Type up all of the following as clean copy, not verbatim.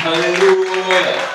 Hallelujah.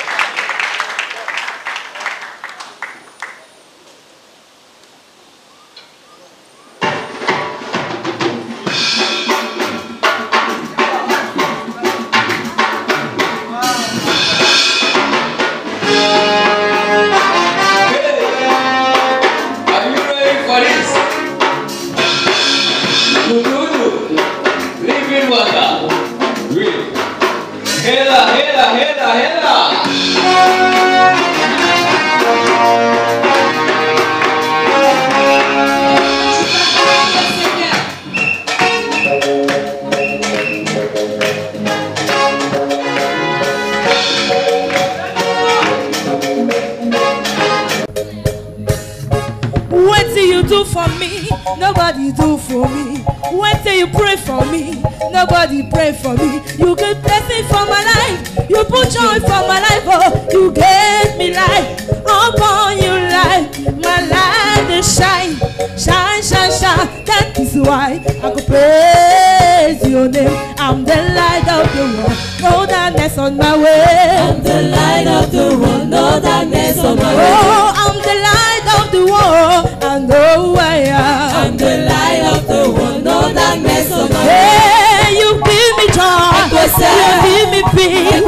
What do you do for me? Nobody do for me. What do you pray for me? Nobody pray for me. You give blessing for my life. You put joy for my life. Oh, you gave me life. Upon you life, my light will shine, shine, shine, shine. That is why I could praise your name. I'm the light of the world. No darkness on my way. I'm the light of the world. No darkness on my way. Oh, I'm the light of the world. I know who I am. I'm the light of the world. No darkness on my way. Hey, you give me joy. You give me peace. You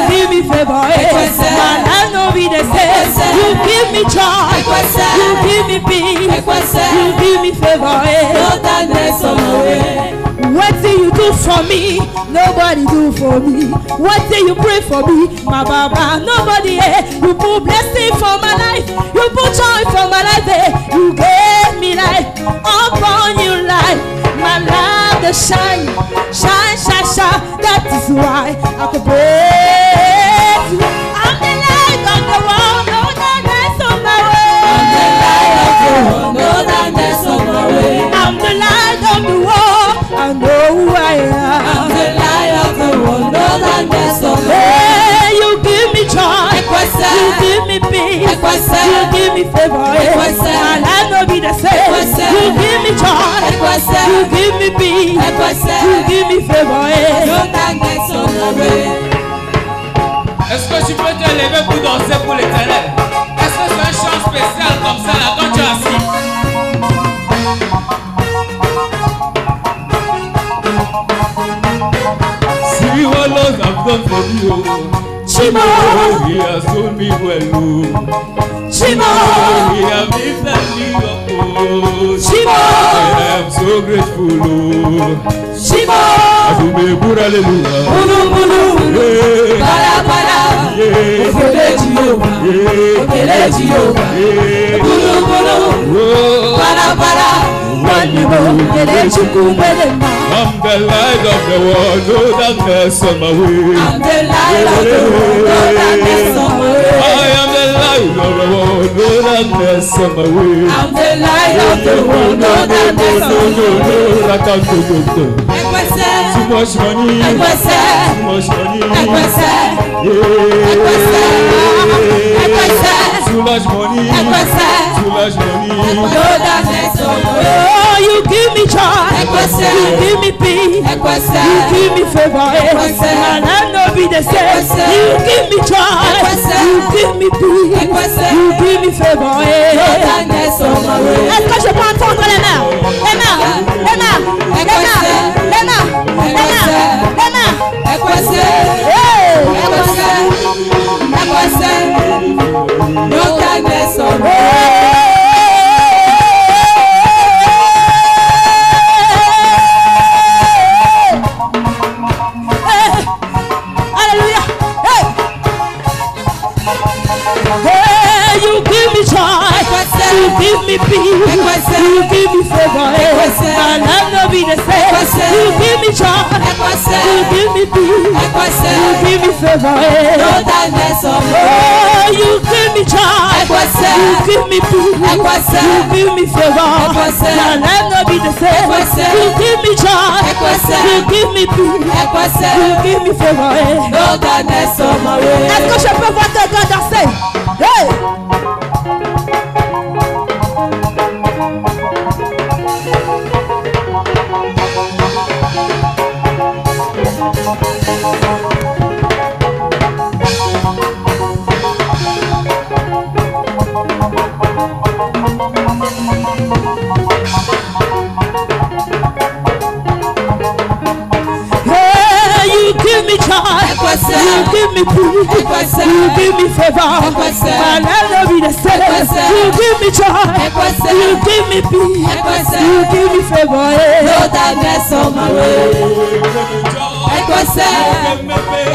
give me favor. My life no be the same. You give me joy. You give me peace. You give me favor. No darkness on my way. What do you do for me? Nobody do for me. What do you pray for me? My Baba, nobody. You put blessing for my life. You put joy for my life. You gave me life. Upon you life, my light will shine, shine, shine, shine. That is why I could praise you. I'm the light of the world. No darkness on my way. I'm the light of the world. No darkness on my way. I'm the light of the world. I know who I am. I'm the light of the world. No darkness on my way. Hey, you give me joy. You give me peace. You give me favor. My life no be the same. You give me joy. You give me peace. You give me favor. No darkness on my way. Est-ce que tu peux te lever pour danser pour l'Éternel? Est-ce que c'est un chant spécial comme ça là quand tu es assis? See what Lord have done for you. Chimo, He has told me well. Chimo, He has lifted me up. Chimo, And I am so grateful. Chimo, Hallelujah. Bulu Bulu, Yeah. Bala Bala, Yeah. Okele Jehovah, Yeah. Okele Jehovah, Yeah. Bulu Bulu, Oh. Bala Bala, Wanibo, Okele Chukwumelema. I'm the light of the world, no darkness on my way. I'm the light of the world, no darkness on my way. I am the light of the world, no darkness on my way. I'm the light of the world, no darkness on my way. I can't go. Too much money, too much money, yeah. Too much money, too much money. No darkness on my way. Oh, you give me joy, you give me peace, you give me favor. My life no be the same. You give me joy, you give me peace, you give me favor. No darkness on my way. Est-ce que je peux entendre les mains? Les mains, les mains, les mains, les mains, les mains, les mains. Hey! No darkness on my way. Hallelujah! Hey! Hey, you give me joy, you give me peace, you give me favor. My life no be the same. You give me joy, you give me peace, you give me favor. No darkness on my way. Oh, you give me joy, you give me peace, you give me favor. My life no be the same. You give me joy, you give me peace, you give me favor. No darkness on my way. Est-ce que je peux voir quelqu'un danser? Hey! You give me joy, you give me peace, you give me favor. My life will be the same. You give me joy, you give me peace, you give me favor. No darkness on my way. Ekwese,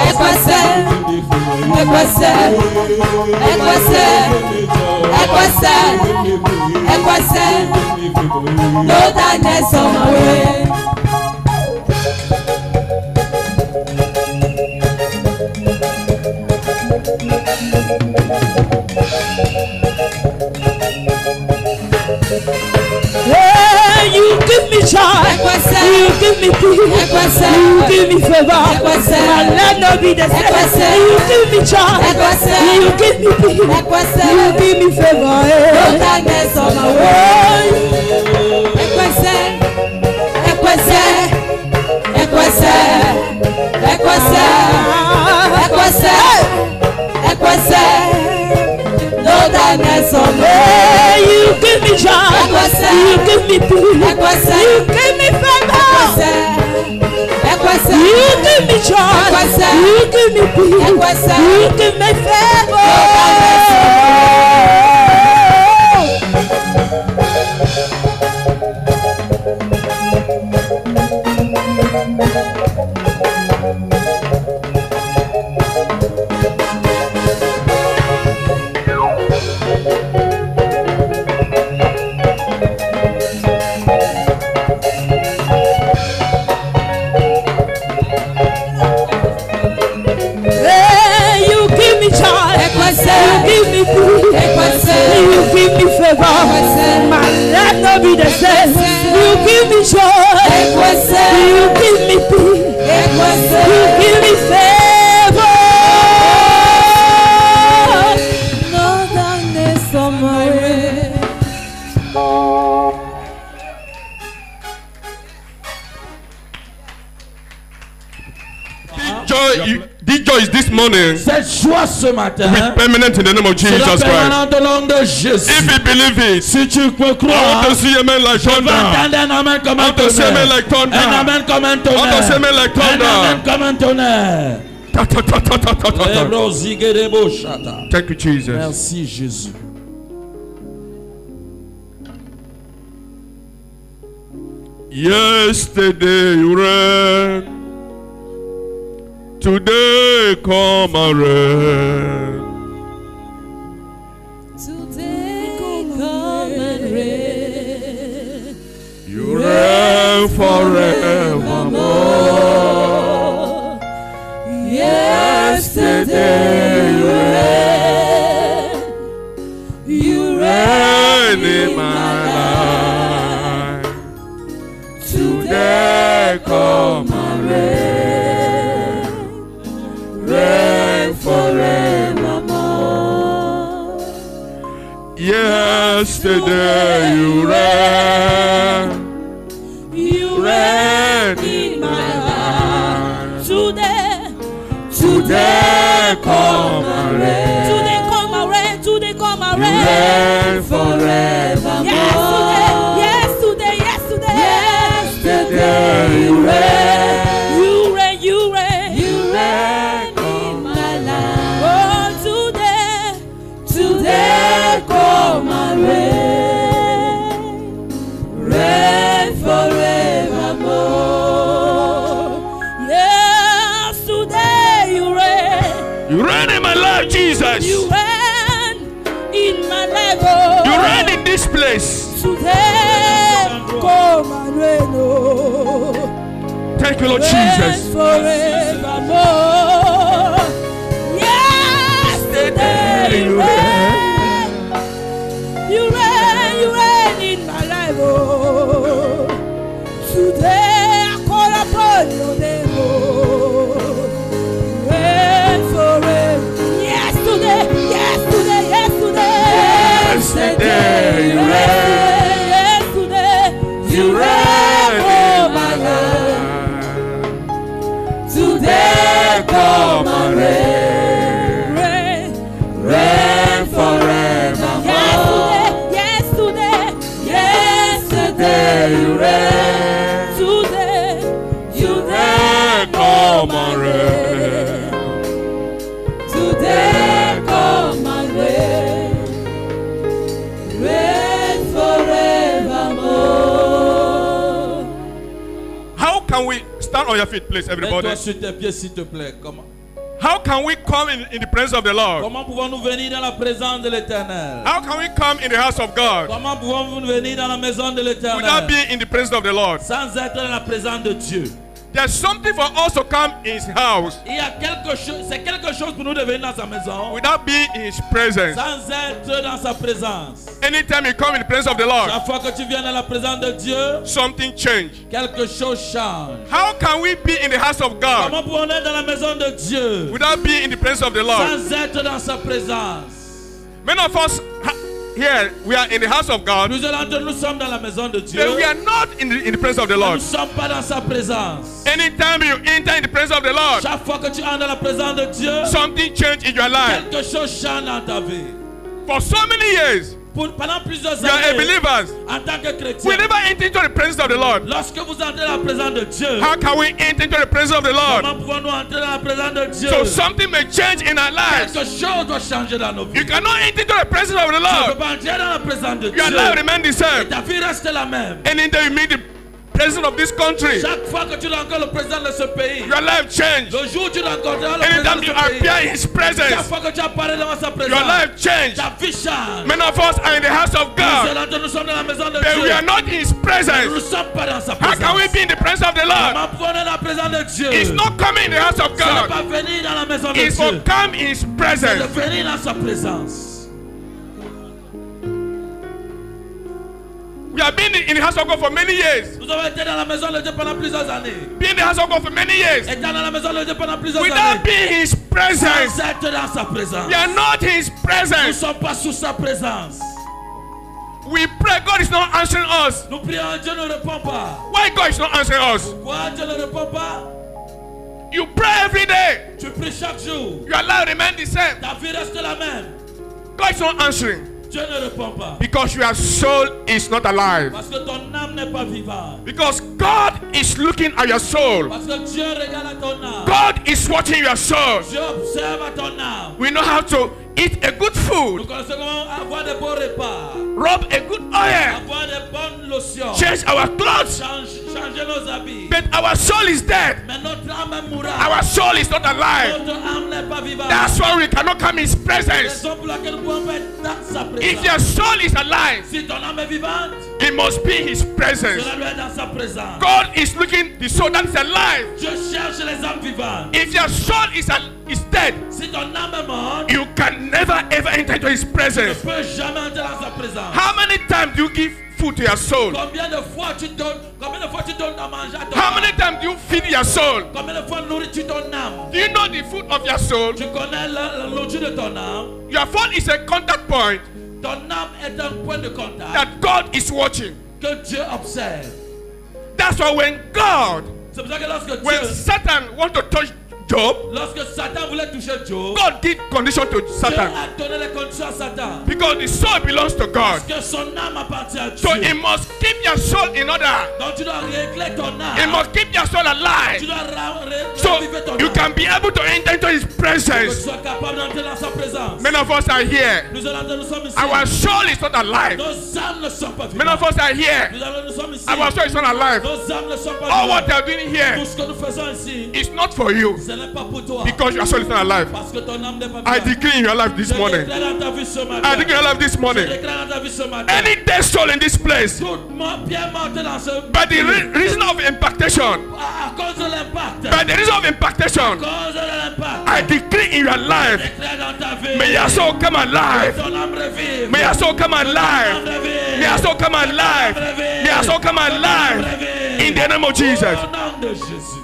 ekwese, ekwese, ekwese, ekwese, ekwese. No darkness on my way. You give me joy, you give me peace, you give me favor. My life no be the same. You give me joy, you give me peace, you give me favor. No darkness on my way. Ekwese, ekwese, ekwese, ekwese, ekwese, ekwese. No darkness on my way. You give me joy, you give me peace, you give me favor. You give me joy, you give me peace, you give me favor. You give me favor. My life no be the same. You give me joy. You give me peace. You give me favor. No darkness on my way. This joy is this morning. Cette joie ce matin. With permanent in the name of Jesus Christ. Au nom de Jésus. If you believe it, si tu peux croire, I want to see amen like thunder. Un amen comme un tonnerre. I want to see amen like thunder. Un amen comme un tonnerre. I want to see amen like thunder. Un amen comme un tonnerre. Thank you, Jesus. Merci Jésus. Yesterday you ran, today come and reign. Today come and reign. You reign forevermore. Yesterday you reign in my life. Today come and reign forevermore. Yesterday you reign in my life. Today come and reign. Today come and reign. Today come and reign. Reign forevermore. Yesterday. Yesterday you reign. You reign in my life. Oh, Today come and reign forevermore. yes, today you reign. You reign in my life, Jesus. You reign in my life. Oh. You reign in this place. Today come and reign. Oh. Thank you, Lord Reign Jesus. forevermore. Yes, today you reign. You reign in my life. Oh. Today I call upon your name. Oh. Reign forever. Yesterday. Yesterday you reign. Yesterday. You reign. reign. Reign. Reign forevermore. Yes, today. Yesterday you reign. Today. Today come and reign. Today come and reign. Reign forevermore. How can we stand on your feet, please, everybody? Mets-toi sur tes pieds, s'il te plaît. Comment? How can we come in the presence of the Lord? Comment pouvons-nous venir dans la présence de l'Éternel? How can we come in the house of God Comment pouvons-nous venir dans la maison de without l'Éternel being in the presence of the Lord? sans être dans la présence de Dieu? There's something for us to come in His house Il y a quelque chose, c'est quelque chose pour nous de venir dans sa maison without being in His presence. sans être dans sa présence. Anytime you come in the presence of the Lord, Chaque fois que tu viens dans la présence de Dieu, something change. quelque chose change. How can we be in the house of God Comment pouvons-nous être dans la maison de Dieu without being in the presence of the Lord? sans être dans sa présence? Many of us here, we are in the house of God, Plusieurs d'entre nous sommes dans la maison de Dieu. but we are not in the presence of the Nous ne Lord. sommes pas dans sa présence. Anytime you enter in the presence of the Lord, Chaque fois que tu entres dans la présence de Dieu, something change in your life. quelque chose change dans ta vie. For so many years, Pendant plusieurs you are a années, believer. en tant que We chrétien, never enter into the presence of the Lord. lorsque vous entrez dans la présence de Dieu, How can we enter into the presence of the Lord? comment pouvons-nous entrer dans la présence de Dieu? So something may change in our lives. Quelque chose doit changer dans nos vies. You cannot enter into the presence of the Tu ne peux Lord. pas entrer dans la présence de Dieu. Your life remain the Et same. ta vie reste la même. Anytime you meet the president of this country, Chaque fois que tu rencontres le président de ce pays, your life change. le jour où tu rencontreras le président Anytime de you ce pays, appear in His chaque presence, fois que tu apparais devant sa your présence, life change. ta vie change. Many of us are in the house of God, Nous sommes dans la maison de but we Dieu. are not in His Nous ne presence. sommes pas dans sa How can we présence. be in the presence of the Lord? Comment pouvons-nous être dans la présence de Dieu? It's not coming in the house of Ce n'est God. pas venir dans la maison de It's for Dieu. come in His C'est de presence. venir dans sa présence. We have been in the house of God for many years. Nous avons été dans la maison de Dieu pendant plusieurs années. Been in the house of God for many years. Étant dans la maison de Dieu pendant plusieurs Without années. being in His presence. Sans être dans sa présence. We are not in His Nous ne presence. sommes pas sous sa présence. We pray, God is not answering us. Nous prions, Dieu ne répond pas. Why God is not answering us? Pourquoi Dieu ne répond pas? You pray every day. Tu pries chaque jour. Your life remains the same. Ta vie reste la même. God is not answering Dieu ne répond pas. because your soul is not alive. Parce que ton âme n'est pas vivante. Because God is looking at your soul. Parce que Dieu regarde à ton âme. God is watching your soul. Dieu observe à ton âme. We know how to eat a good Nous food, connaissons comment avoir de bons repas. rub a good oil, Avoir de bonnes lotions. change our clothes. Changer nos habits. But our soul is dead. Mais notre âme mourra. Our soul is not alive. Notre âme n'est pas vivante. That's why we cannot come in His presence. Raison pour laquelle nous pouvons pas être dans sa If présence. your soul is alive, Si ton âme est vivante, it must be His presence. cela doit être dans sa présence. God is looking the soul that is alive. Dieu cherche les âmes vivantes. If your soul is dead, Si ton âme est morte, you can never ever enter into His tu ne presence. peux jamais entrer dans sa présence. How many times do you give food to your soul? Combien de fois tu donnes à manger à ton How âme? many times do you feed your soul? Combien de fois nourris-tu ton âme? Do you know the food of your soul? Tu connais la nourriture de ton âme. Your phone is a contact point Ton âme est un point de contact that God is watching. que Dieu observe. That's why when God, C'est pour ça que lorsque when Dieu, Satan want to touch Job, lorsque Satan voulait toucher Job, God did condition to Dieu Satan a donné les conditions à Satan. because the soul belongs to God. Parce que son âme appartient à So Dieu. he must keep your soul in order. Donc tu dois régler ton He âme. must keep your soul Tu alive dois so raviver ton you âme. can be able to enter into His Que tu presence. sois capable d'entrer dans sa présence. Many of us are here. Nous sommes ici. Our soul is not alive. Nos âmes ne sont pas Many of vivantes. us are here. Nous sommes ici. Our soul is not alive. Nos âmes ne sont pas All what vivantes. they are doing here Tout ce que nous faisons ici, is not for you ce n'est pas pour toi. because your soul is not alive. Parce que ton âme n'est pas I vivante. decree in your life this Je morning. déclare dans ta vie ce I matin. decree in your life this Je morning. déclare dans ta vie ce matin. Any dead soul in this place, Toute bien morte dans ce by the reason of impactation, à cause de l'impact. by the reason of impactation, À cause de l'impact. I decree in your life, Déclare dans ta vie. may your soul come alive. Ton âme revive. May your soul come alive. May your soul come alive. May your soul come alive. In the name of Jesus. Au nom de Jésus.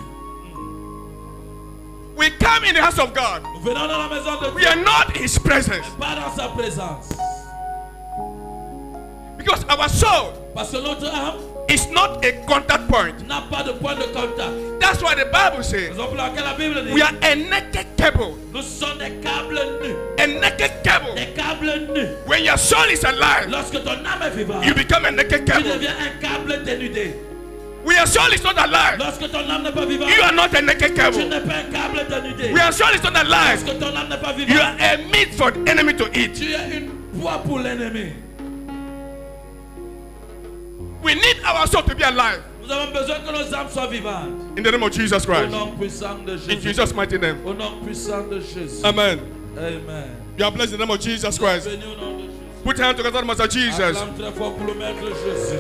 We come in the house of God. Nous venons dans la maison de We Dieu. are not in His presence Pas dans sa présence. because our soul Parce que notre âme is not a contact point. n'a pas de point de contact. That's why the Bible says Raison pour laquelle la Bible dit we are a naked cable. nous sommes des câbles nus. A naked cable. Des câbles nus. When your soul is alive, Lorsque ton âme est vivante, you become a naked tu cable. deviens un câble dénudé. When your soul is not alive, Lorsque ton âme n'est pas vivante, you are not a naked tu cable. n'es pas un câble dénudé. When your soul is not alive, Lorsque ton âme n'est pas you vivante, are a meat for the enemy to eat. tu es une proie pour l'ennemi. We need our soul to be alive. Nous avons besoin que nos âmes soient vivantes. In the name of Jesus Au Christ. nom puissant de In Jésus. Jesus' mighty name. Au nom puissant de Jésus. Amen. Amen. You are blessed in the name of Jesus Christ. Béni au nom de Jésus. Put your hand together, Master Jesus. Acclame très fort pour le Maître Jésus.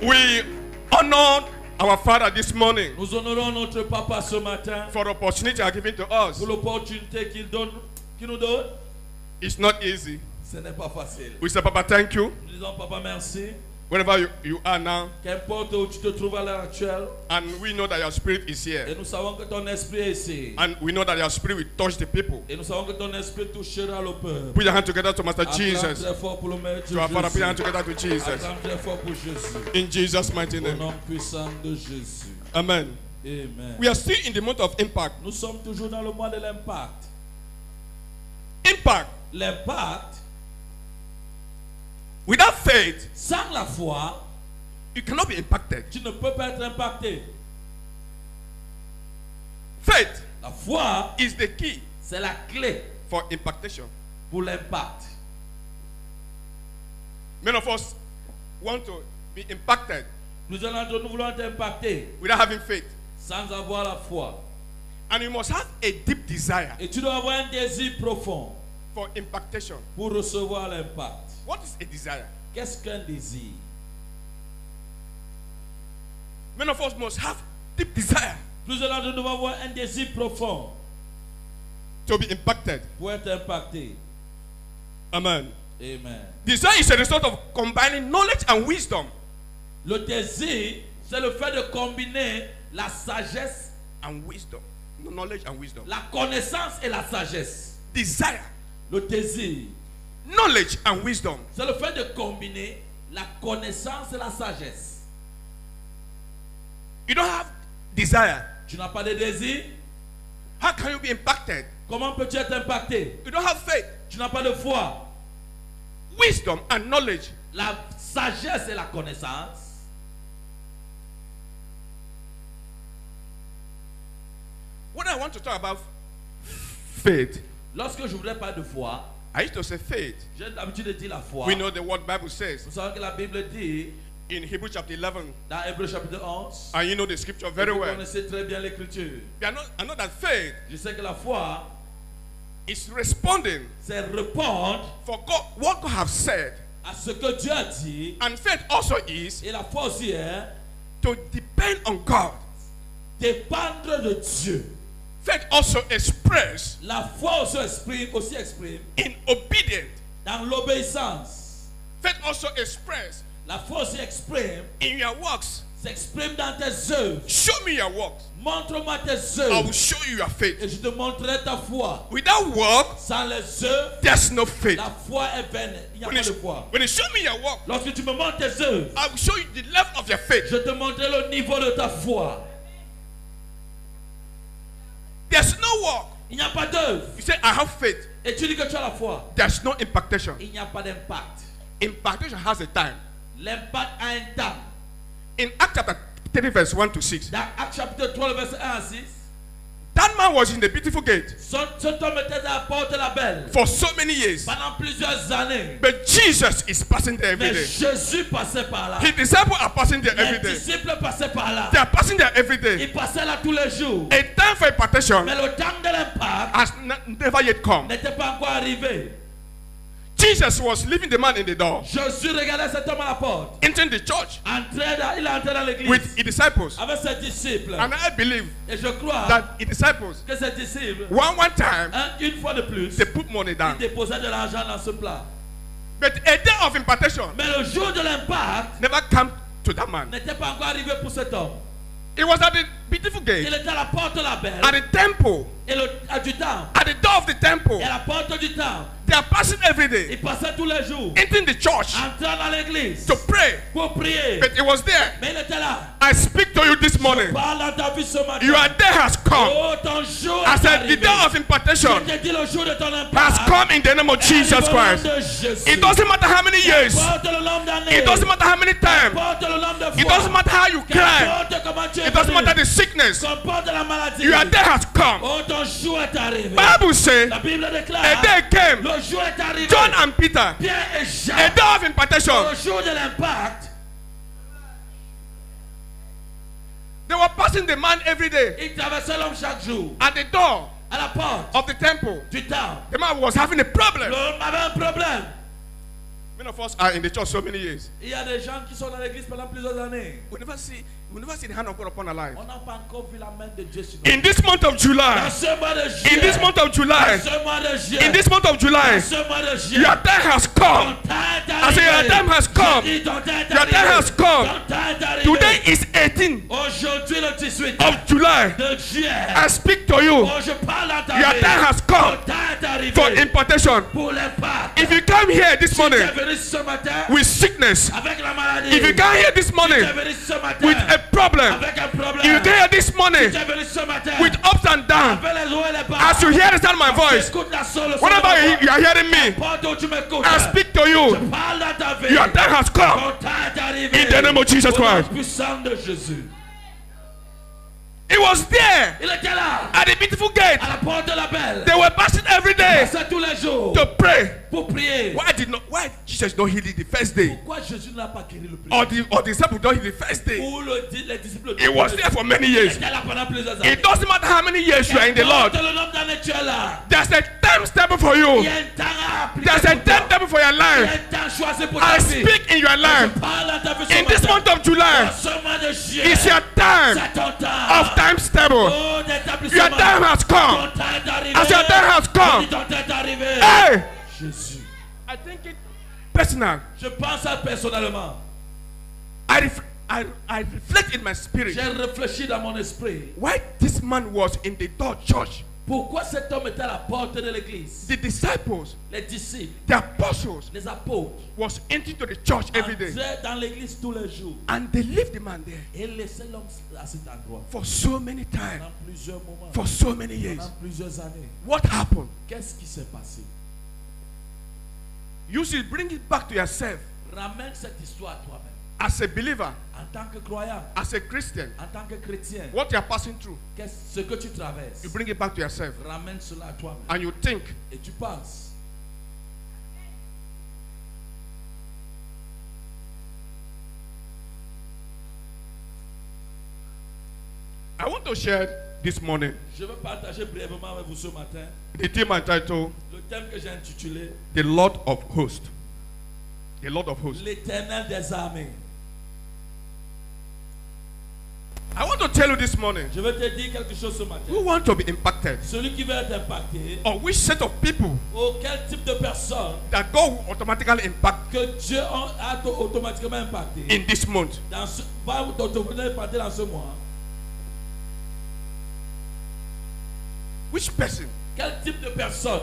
We honor our Father this morning Nous honorons notre Papa ce matin for the opportunity given to us. pour l'opportunité qu'il nous donne. It's not easy. Ce n'est pas facile. We say, Papa, thank you. Nous disons Papa merci. Wherever you are now, Qu'importe où tu te trouves à l'heure actuelle. and we know that your spirit is Et here. nous savons que ton esprit est ici. And we know that your spirit will touch the people. Et nous savons que ton esprit touchera le peuple. Put your hand together to Master Acclame Jesus. très fort pour le Maître To our Father, put your Jésus. hand together to Jesus. Acclame très fort pour Jésus. In Jesus' mighty Au name. nom puissant de Jésus. Amen. Amen. We are still in the month of impact. Nous sommes toujours dans le mois de l'impact. Impact. L'impact, Without faith, sans la foi, you cannot be impacted. tu ne peux pas être impacté. Faith La foi, is the key c'est la clé for impactation. pour l'impact. Many of us want to be impacted Plusieurs d'entre nous voulons être impactés without having faith. sans avoir la foi. And you must have a deep desire Et tu dois avoir un désir profond for impactation. pour recevoir l'impact. What is a desire? Qu'est-ce qu'un désir? Many of us must have deep desire Plusieurs d'entre nous doivent avoir un désir profond to be impacted. pour être impacté. Amen. Amen. Desire is a result of combining knowledge and wisdom. Le désir, c'est le fait de combiner la sagesse, And wisdom. Knowledge and wisdom. la connaissance et la sagesse. Desire. Le désir, Knowledge and wisdom. c'est le fait de combiner la connaissance et la sagesse. You don't have desire. Tu n'as pas de désir, How can you be impacted? comment peux-tu être impacté? You don't have faith. Tu n'as pas de foi. Wisdom and knowledge. La sagesse et la connaissance. When I want to talk about faith, Lorsque je voudrais parler de foi, I used to say faith. j'ai l'habitude de dire la foi. We know the word Bible says Nous savons que la Bible dit in Hebrews chapter 11, dans Hébreux chapitre 11, and you know the scripture very vous well. connaissez très bien l'écriture. I know that faith Je sais que la foi, is responding c'est répondre for God, what God has said. à ce que Dieu a dit. And faith also is Et la foi aussi est to depend on God. dépendre de Dieu. Faith also express La foi aussi exprime in obedience. dans l'obéissance. Faith also express La foi aussi exprime, in your works. s'exprime dans tes œuvres. Show me your works. Montre-moi tes I will œuvres show you your faith. et je te montrerai ta foi. Without work, Sans les œuvres, there's no faith. la foi est vaine. Il n'y a When pas you, de foi. when you show me your work, Lorsque tu me montres tes œuvres, I will show you the level of your faith. je te montrerai le niveau de ta foi. There's no work. Il n'y a pas d'œuvre. You say, I have faith. Et tu dis que tu as la foi. There's no impactation. Il n'y a pas d'impact. Impactation has a time. L'impact a un temps. In Acts chapter 3, verse 1 to 6, Dans Actes chapitre 3, le verset 1 à 6, that man was in the beautiful gate cet homme était à la porte de la belle for so many years. pendant plusieurs années. But Jesus is passing there every Mais day. Jésus passait par là. His disciples are passing there every Les day. disciples passaient par là. They are passing there every day. Ils passaient là tous les jours. A time for impartation Mais le temps de l'impact has never yet come. n'était pas encore arrivé. Jesus was leaving the man in the door, Jésus regardait cet homme à la porte. entering the church Il est entré dans l'église with his disciples. avec ses disciples. And I believe Et je crois that his disciples, que ses disciples, one time, une fois de plus, they put money ils down. déposaient de l'argent dans ce plat. But a day of impartation Mais le jour de l'impact never came to that man. n'était pas encore arrivé pour cet homme. It was at the beautiful Il gate, était à la porte de la belle at the temple, et du temple. at the door of the temple. Et à la porte du temple, They are passing every day Ils passaient tous les jours. entering the church Entrant dans l'église. to pray. Pour prier. But it was there. Mais il était là. I speak to you this morning. Parle à ta vie ce matin. Your day has come. Oh, ton jour I est said the arrivé. day of impartation Je te dis le jour de ton impact. has come in the name of Jesus Christ. It doesn't matter how many years. Porte le nombre d'années. It doesn't matter how many times. Porte le nombre de fois. It doesn't matter how you cry. Qu'importe comment tu es It doesn't venu. matter the sickness. Qu'importe la maladie. Your day has come. Oh, ton jour est arrivé. Bible says La Bible déclare. a day came. Le jour est arrivé. John and Peter. Pierre et A Jacques. day of impartation. Le jour de l'impact. They were passing the man every day Ils traversaient l'homme chaque jour. at the door À la porte of the temple. du temple. The man was having a problem. L'homme avait un problème. Many of us are in the church so many years. Il y a des gens qui sont dans l'église pendant plusieurs années. We never see the hand of God upon our life. On n'a pas encore vu la main de Dieu sur nous. In this month of Dans July, ce mois de juillet. in this month of July, Dans ce mois de juillet. in this month of July, Dans ce mois de juillet. your time has come. Ton temps est I say your arrivé. time has come. Je dis, ton temps est Your time arrivé. has come. Ton temps est arrivé. Today is 18 Aujourd'hui le 18 of July. de juillet. I speak to you. Oh, je parle à ta Your vie. time has Ton come temps est arrivé. for impartation. Pour l'impact. If you come here this Si tu es morning venu ce matin with sickness, avec la maladie. if you come here this Si tu morning es venu ce matin with a problem, avec un problème. if you come here this morning Tu es venu ce matin with ups and downs, avec les hauts et les bas. as you hear the sound of my voice, Écoute la seule whenever you are hearing me, Porte où tu m'écoutes. I speak to Je you. parle à ta vie. Your time has come. Ton temps est arrivé. In the name of Jesus Au nom Christ. puissant de Jésus. It was there Il était là, at the beautiful gate. à la porte de la belle. They were passing every Il day passait tous les jours to pray. pour prier. Why Jesus not heal it the first day? Pourquoi Jésus n'a pas guéri le plus? Or the disciples don't heal the first day? Ou les disciples. It was there for many Il years. était là pendant plusieurs années. It doesn't matter how many years you are in the Lord. Qu'importe le nombre d'années tu es là. There's a timetable for Il you. y a un temps à appliquer There's a pour toi. timetable for your Il y a life. un temps choisi pour ta I vie. speak in your life. Je parle à ta vie ce In this matin. month of July, Dans ce mois de juillet. it's your time C'est ton temps. of times table. Oh, d'établissement. Your time has Ton come. temps est arrivé. As your time has come. Ton temps est arrivé. Hey! Jésus. I think it personal. Je pense à personnellement. I reflect in my spirit J'ai réfléchi dans mon esprit. why this man was in the door church. Pourquoi cet homme était à la porte de l'église? The disciples, Les disciples, the apostles, les apôtres, was entering to the church every day. entraient dans l'église tous les jours And they leave the man there et laissaient l'homme à cet endroit for so many times, pendant plusieurs moments, for so many years. pendant plusieurs années. What happened? Qu'est-ce qui s'est passé? You should bring it back to yourself Ramène cette histoire à toi-même. as a believer, En tant que croyant, as a Christian. en tant que chrétien, What you are passing through, ce que tu traverses, you bring it back to yourself ramène cela à toi-même. and you think, Et tu penses. I want to share this morning Je veux partager brièvement avec vous ce matin the theme entitled le thème que j'ai intitulé The Lord of Hosts. The Lord of Hosts. L'Éternel des armées. I want to tell you this morning, Je veux te dire quelque chose ce matin. who want to be impacted, Celui qui veut être impacté, or which set of people quel type de personne that God will automatically impact que Dieu a automatiquement impacté in this month. va automatiquement impacter dans ce mois. Which person, Quel type de personne,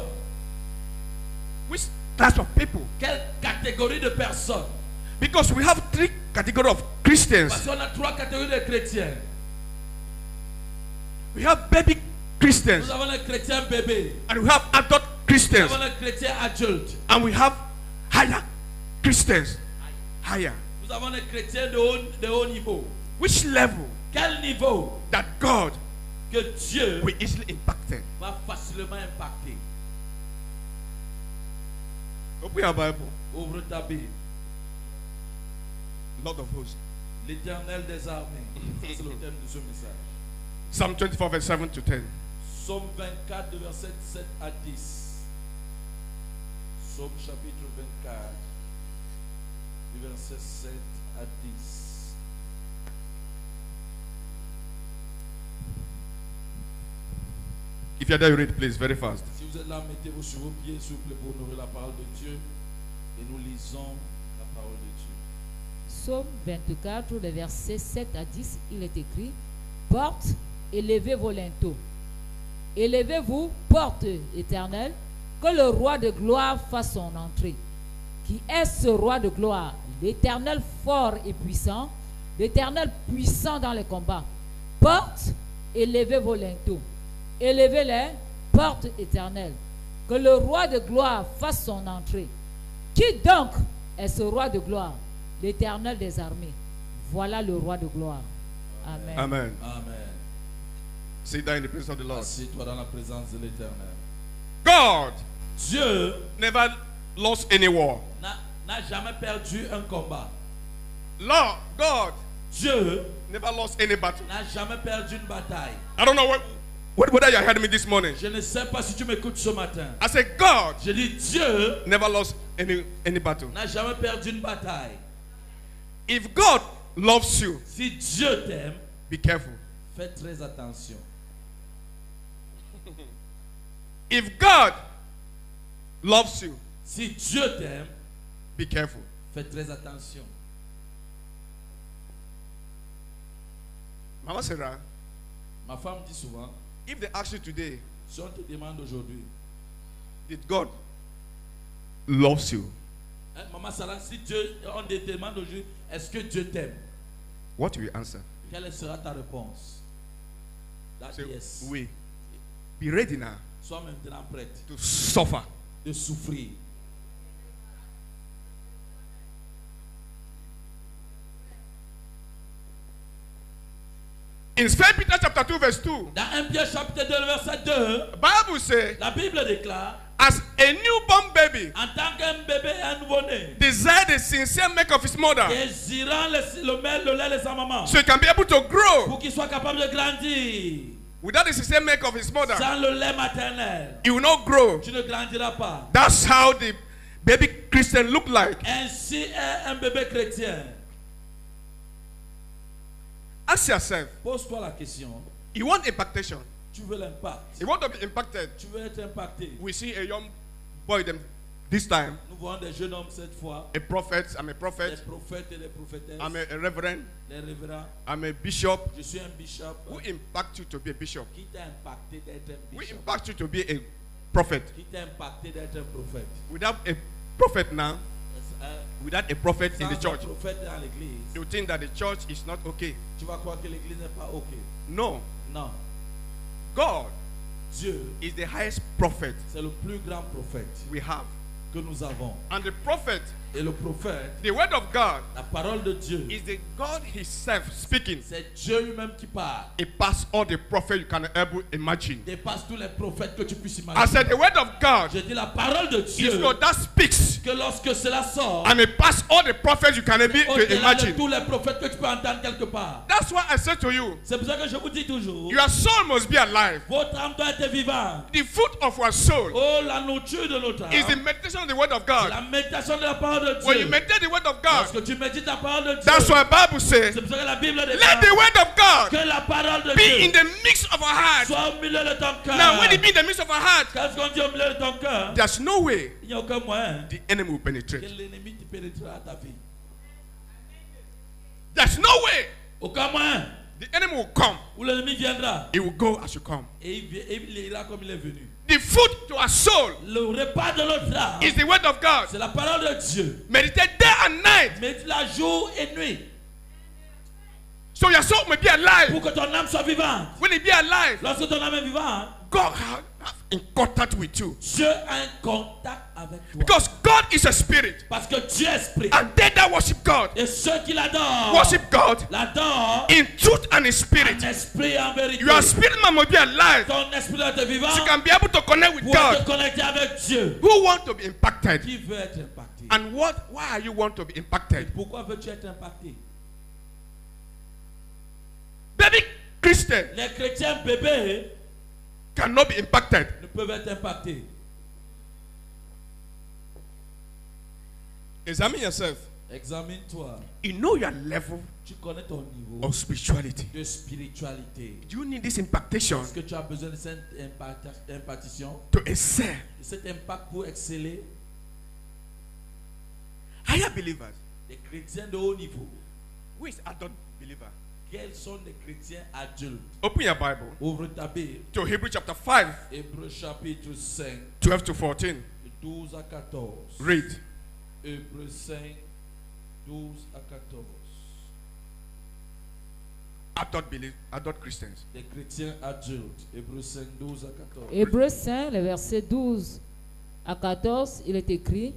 which class of people? quelle catégorie de personnes? Because we have three categories of Christians. Parce qu'on a trois catégories de chrétiens. We have baby Christians, Nous avons les chrétiens bébés, and we have adult nous Christians, avons les chrétiens adultes, and we have higher Christians. Higher. nous avons les chrétiens de haut niveau. Which level Quel niveau that God que Dieu will easily impact them? va facilement impacter? Open your Bible. Ouvre ta Bible. Lord of Hosts. L'Éternel des armées. Ça, c'est le thème de ce message. Psalm 24, verse 7 to 10. Psaume 24, de verset 7 à 10. Psaume chapitre 24, du verset 7 à 10. If you're there, you read, please, very fast. Si vous êtes là, mettez-vous sur vos pieds, s'il vous plaît, pour honorer la parole de Dieu. Et nous lisons la parole de Dieu. Psaume 24, le verset 7 à 10, il est écrit: Porte, élevez vos linteaux. Élevez-vous, porte éternelle, que le roi de gloire fasse son entrée. Qui est ce roi de gloire? L'Éternel fort et puissant, l'Éternel puissant dans les combats. Porte, élevez vos linteaux, élevez les portes éternelles. Que le roi de gloire fasse son entrée. Qui donc est ce roi de gloire? L'Éternel des armées. Voilà le roi de gloire. Amen. Amen. Amen. Sit down in the presence of the Lord. Assieds-toi dans la présence de l'Éternel. God Dieu never lost any war. n'a jamais perdu un combat. Lord, God Dieu never lost any battle. n'a jamais perdu une bataille. I don't know whether you heard me this morning. Je ne sais pas si tu m'écoutes ce matin. I said God Je dis Dieu never lost any battle. n'a jamais perdu une bataille. If God loves you, Si Dieu t'aime, be careful. fais très attention. If God loves you, Si Dieu t'aime, be careful. fais très attention. Mama Sarah, Ma femme dit souvent, if they ask you today, si on te demande aujourd'hui, did God loves you? hein, Maman Sarah, si Dieu, on te demande aujourd'hui, est-ce que Dieu t'aime? What will you answer? Quelle sera ta réponse? That Say, yes. we be ready now Sois maintenant prête to suffer. de souffrir. In 1 Peter chapter 2 verse 2, Dans 1 Pierre chapitre 2, verset 2, the Bible says, la Bible déclare, as a newborn baby en tant qu'un bébé, un nouveau-né, desire the sincere milk of his mother, désirant le lait de sa maman, so he can be able to grow pour qu'il soit capable de grandir. without the sincere milk of his mother, Sans le lait maternel, he will not grow. tu ne grandiras pas. That's how the baby Christian look like. Ainsi est un bébé chrétien. Ask yourself, Pose-toi la question. you want impactation? Tu veux l'impact? You want to be impacted? Tu veux être impacté? We see a young boy this time, Nous voyons des jeunes hommes cette fois, a prophet, I'm a des prophet, prophètes et des prophétesses, I'm a reverend, des révérends. I'm a bishop. Je suis un bishop. Who impact you to be a bishop? Qui t'a impacté d'être un We bishop? impact you to be a prophet. Qui t'a impacté d'être un prophète? Without a prophet now, Euh, without a prophet in sans the un church, prophète dans l'église, you think that the church is not okay. tu vas croire que l'église n'est pas OK. No. Non. God Dieu, is the highest prophet c'est le plus grand prophète we have. que nous avons. And the prophet, Et le prophète, the word of God, la parole de Dieu, is the God himself speaking. c'est Dieu lui-même qui parle. It passed all the prophets you can ever imagine. Dépasse tous les prophètes que tu puisses I imaginer. said the word of God Je dis la parole de is Dieu, God that speaks. que lorsque cela sort, And it passed all the prophets you can ever au-delà de imagine. tous les prophètes que tu peux entendre quelque part. That's why I said to you, C'est pour ça que je vous dis toujours, your soul must be alive. votre âme doit être vivante. The fruit of our soul Oh, la nourriture de notre is the âme, meditation of the word of c'est God. la méditation de la parole de When you Dieu. meditate the word of God, Lorsque tu médites la parole de Dieu, that's why the Bible says, c'est pour ça que la Bible let déclare the word of God que la parole de be in Dieu the mix of our heart. soit au milieu de ton cœur. Now, when it be in the midst of our heart, Qu'est-ce qu'on dit au milieu de ton cœur? there's no way Il n'y a aucun moyen the enemy will que penetrate. l'ennemi te pénétrera ta vie. There's no way Aucun moyen the enemy will come. où l'ennemi viendra He will go as you come. et il ira comme il est venu. The food to our soul Le repas de notre âme, is the word of God. c'est la parole de Dieu. Meditate day and night Médite-la jour et nuit so your soul may be alive. pour que ton âme soit vivante. When it be alive, Lorsque ton âme est vivante, God have in contact with you. Dieu a un contact avec toi. Because God is a spirit. Parce que Dieu est esprit. And they that worship God Et ceux qui l'adorent, worship God l'adorent in truth and in spirit. en esprit et en vérité. Your spirit man must be alive. Ton esprit doit être vivant So you can be able to connect with pour te God. connecter avec Dieu. Who want to be impacted? Qui veut être impacté? And why are you want to be impacted? Pourquoi veux-tu être impacté? Baby Christian Les chrétiens bébés cannot be impacted. ne peuvent être impactés. Examine yourself. Examine-toi. You know your level Tu connais ton niveau of spirituality. de spiritualité. Do you need this impactation Est-ce que tu as besoin de cette impartition, to excel? de cet impact pour exceller? Higher believers. Les chrétiens de haut niveau. Who is adult believer? quels sont les chrétiens adultes? Open your Bible Ouvre ta Bible. to Hebrews chapter 5, Hébreux chapitre 5, 12 to 14. 12 à 14. Read. Hébreux 5, 12 à 14. Adult Christians. Les chrétiens adultes. Hébreux 5, 12 à 14. Hébreux 5, le verset 12 à 14, il est écrit: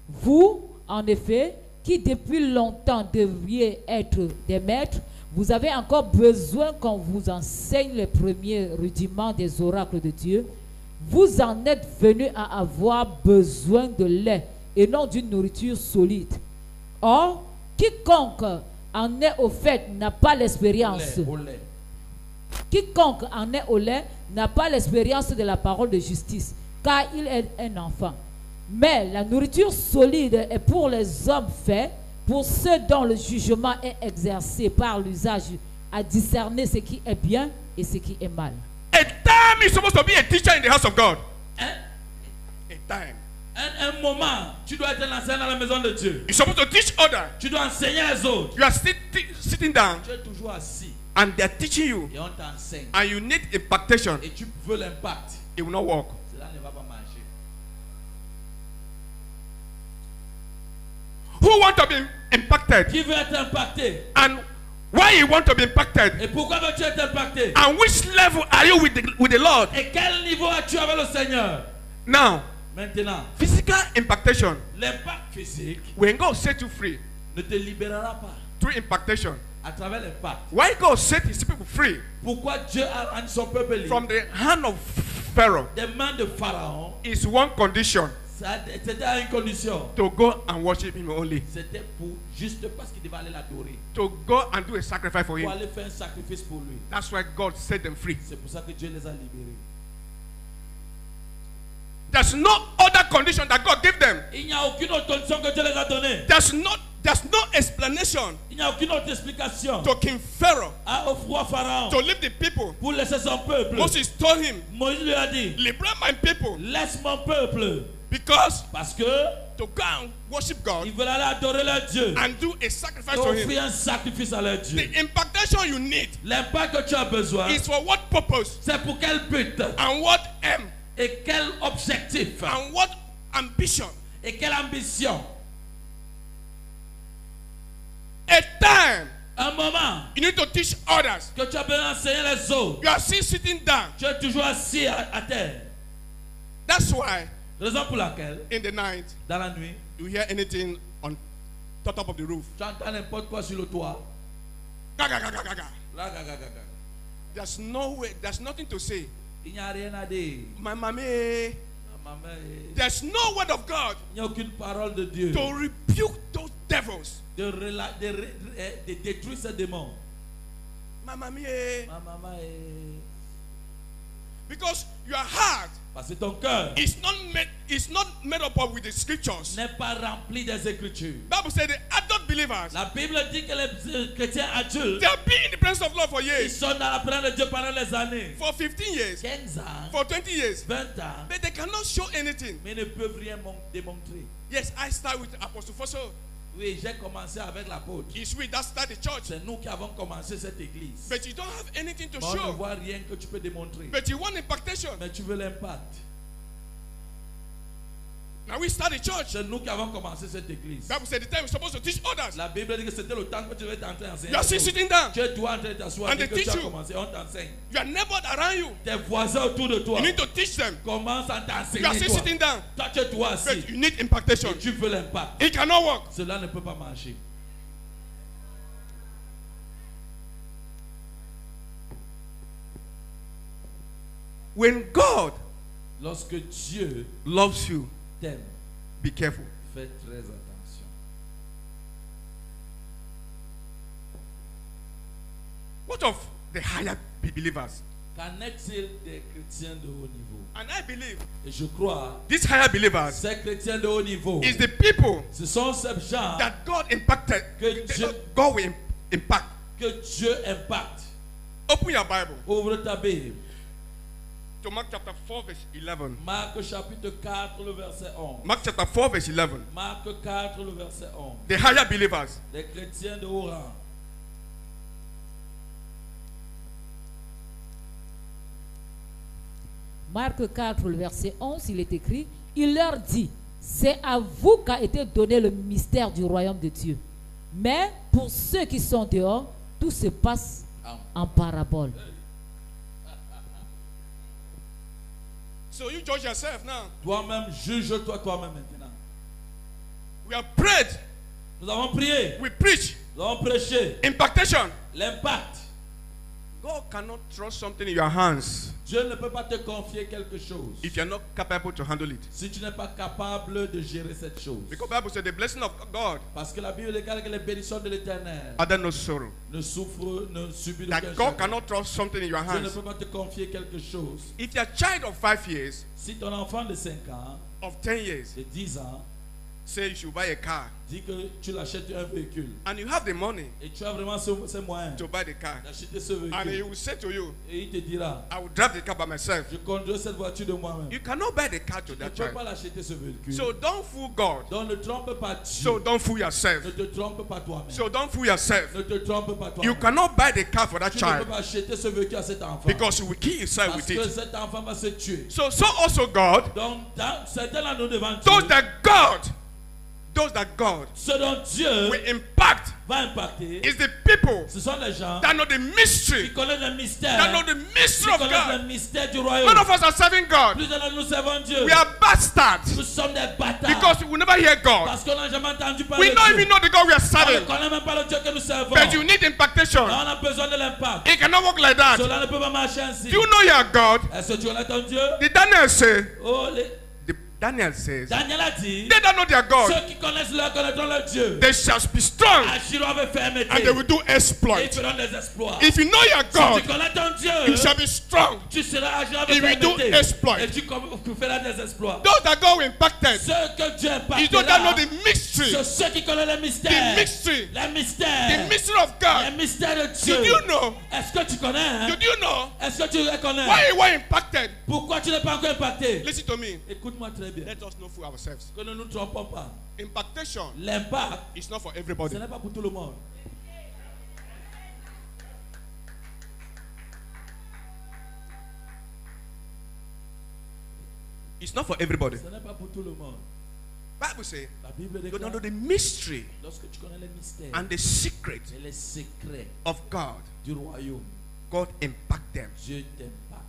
Vous, en effet, qui depuis longtemps deviez être des maîtres, vous avez encore besoin qu'on vous enseigne les premiers rudiments des oracles de Dieu. Vous en êtes venus à avoir besoin de lait et non d'une nourriture solide. Or, quiconque en est au fait n'a pas l'expérience. Au lait. Quiconque en est au lait n'a pas l'expérience de la parole de justice, car il est un enfant. Mais la nourriture solide est pour les hommes faits, pour ceux dont le jugement est exercé par l'usage à discerner ce qui est bien et ce qui est mal. A time is supposed to be a teacher in the house of God. A time. Un moment, tu dois être un enseignant dans la maison de Dieu. You're supposed to teach others. Tu dois enseigner les autres. You are sitting down Tu es toujours assis and they're teaching you, et on t'enseigne. and you need impactation. Et tu veux l'impact. It will not work. Cela ne va pas marcher. Who want to be impacted? Qui veut être impacté? And why you want to be impacted? Et pourquoi veux-tu être impacté? And which level are you with the Lord? Et quel niveau as-tu avec le Seigneur? Now, Maintenant, physical impactation. l'impact physique When God set you free ne te libérera pas through impactation, à travers l'impact. why God set his people free Pourquoi Dieu a rendu son peuple libre from the hand of Pharaoh des mains de Pharaon? is one condition: C'était à une condition. to go and worship him only, C'était pour juste parce qu'il devait aller l'adorer. to go and do a sacrifice for Pour him. aller faire un sacrifice pour lui. That's why God set them free. C'est pour ça que Dieu les a libérés. There's no other condition that God gave them. Il n'y a aucune autre condition que Dieu les a donnée. There's no explanation Il n'y a aucune autre explication to King Pharaoh au roi Pharaon to leave the people. pour laisser son peuple. Moses told him, Moïse lui a dit, liberate my people, laisse mon peuple. because Parce que to go and worship God ils veulent aller adorer leur Dieu. and do a sacrifice Et for him. offrir un sacrifice à leur Dieu. The impactation you need L'impact que tu as besoin, is for what purpose c'est pour quel but and what aim et quel objectif and what ambition. et quelle ambition. A time Un moment you need to teach others. que tu as besoin d'enseigner les autres. You are still sitting down. Tu es toujours assis à terre. That's why Raison pour laquelle, in the night dans la nuit, you hear anything on top of the roof. tu entends n'importe quoi sur le toit. Gaga, gaga, gaga. Là, gaga, gaga. There's no way, there's nothing to say. Il n'y a rien à dire. My mommy, Maman, there's no word of God il n'y a aucune parole de Dieu to rebuke those devils. de détruire ces démons. My mommy, Ma maman est... because your heart Parce que ton cœur is not made up of with the scriptures. n'est pas rempli des Écritures. Bible said the adult believers, La Bible dit que les chrétiens adultes, they have been in the presence of Lord for ils years, sont dans la présence de Dieu pendant les années. for 15 years, 15 ans, for 20 years, 20 ans, but they cannot show anything. mais ne peuvent rien démontrer. Yes, I start with Apostle Fosso. Oui, j'ai commencé avec l'apôtre. It's we that start the church, C'est nous qui avons commencé cette église. but you don't have anything to Mais on ne show. voit rien que tu peux démontrer. But you want impactation. Mais tu veux l'impact. Now we start the church. C'est nous qui avons commencé cette église. Bible said the time we're supposed to teach others. La Bible dit que c'était le temps que tu devais t'entrer enseigner. You are still sitting down. Tu dois entrer t'asseoir And dès they que tu as teach you. commencé. On t'enseigne. Your neighbor around you, Tes voisins autour de toi you need to teach them. commencent à You are t'enseigner. still Toi. sitting down, Toi, tu es toi assis. but you need impactation. Et tu veux l'impact. It cannot work. Cela ne peut pas marcher. When God Lorsque Dieu loves you, t'aime, be careful. fais très attention. What of the higher believers? Qu'en est-il des chrétiens de haut niveau? And I believe Et je crois, these higher believers ces chrétiens de haut niveau, is the people ce sont ces gens that God impacted. Que Dieu- God will impact. que Dieu impacte. Open your Bible Ouvre ta Bible. to Mark chapter 4 verse 11. Marc chapitre 4, le verset 11. Mark chapter 4 verse 11. Marc 4, le verset 11. The higher believers. Les chrétiens de haut rang. Marc 4, le verset 11, il est écrit, il leur dit, c'est à vous qu'a été donné le mystère du royaume de Dieu. Mais pour ceux qui sont dehors, tout se passe en parabole. So you judge yourself now. Toi-même, juge-toi toi-même maintenant. We have prayed. Nous avons prié. We preach. Nous avons prêché. Impactation. L'impact. God cannot trust something in your hands Dieu ne peut pas te confier quelque chose if you're not capable to handle it. si tu n'es pas capable de gérer cette chose. Because the Bible says the blessing of God Parce que la Bible déclare que les bénédictions de l'Éternel are there no sorrow. ne souffrent, ne subissent That aucun God chagrin. cannot trust something in your Dieu ne hands. peut pas te confier quelque chose. If you're a child of 5 years, Si ton enfant de 5 ans, of 10 years, de 10 ans, say you should buy a car, dit que tu l'achètes un véhicule and you have the money et tu as vraiment ces moyens to buy the car, d'acheter ce and he véhicule will say to you, et il te dira, I will drive the car by myself. je conduis cette voiture de moi-même. You cannot buy the car to Tu ne that peux child. pas l'acheter ce véhicule. So don't fool God. Donc ne trompe pas Dieu. So don't fool yourself. Ne te trompe pas toi-même. So don't fool yourself. Ne te trompe pas You toi-même. cannot buy the car for that Tu ne peux child pas acheter ce véhicule à cet enfant. because you will kill yourself Parce with que it. cet enfant va se tuer. So also God, Donc, certains là nous devant Dieu, those that God ce dont Dieu will impact va impacter, is the people ce sont les gens that know the mystery, qui connaissent le mystère, that know the mystery qui of connaissent God. le mystère du royaume. None of us are serving God. Plus de nous servons Dieu. We are bastards Nous sommes des bâtards. because we never hear God. Parce qu'on n'a jamais entendu parler We de don't Dieu. even know the God we are On ne serving. connaît même pas le Dieu que nous servons. But you need impactation. On a besoin de l'impact. It cannot work like that. Cela ne peut pas marcher ainsi. Do you know your God? Est-ce que tu connais ton Dieu? Did Daniel say? Oh, Daniel says, Daniel a dit, they that know their God, ceux qui connaissent leur connaîtront leur Dieu. they shall be strong Agiront avec fermeté. and they will do Et exploits. ils feront des exploits. If you know your Si God, tu connais ton Dieu, you shall be strong. tu seras agir avec He will do fermeté. exploits. Et tu feras des exploits. Those that God impacted, Ceux que Dieu is those that know impactera, the mystery, c'est ceux qui connaissent le the mystère. mystery, Le mystère. the mystery of Le God. mystère de Dieu. Did you know? Est-ce que tu connais? Hein? Did you know Est-ce que tu le connais? why you were impacted? Pourquoi tu n'es pas encore impacté? Listen to me. Écoute-moi très bien. Let us not fool ourselves. Que ne nous trompons pas. Impactation L'impact, is not for ce everybody. n'est pas pour tout le monde. It's not for everybody. Ce n'est pas pour tout le monde. Bible says, La Bible you don't know déclare, the mystery lorsque tu connais les mystères and the secret et les secrets of God, du royaume, God impact them Dieu t'impacte.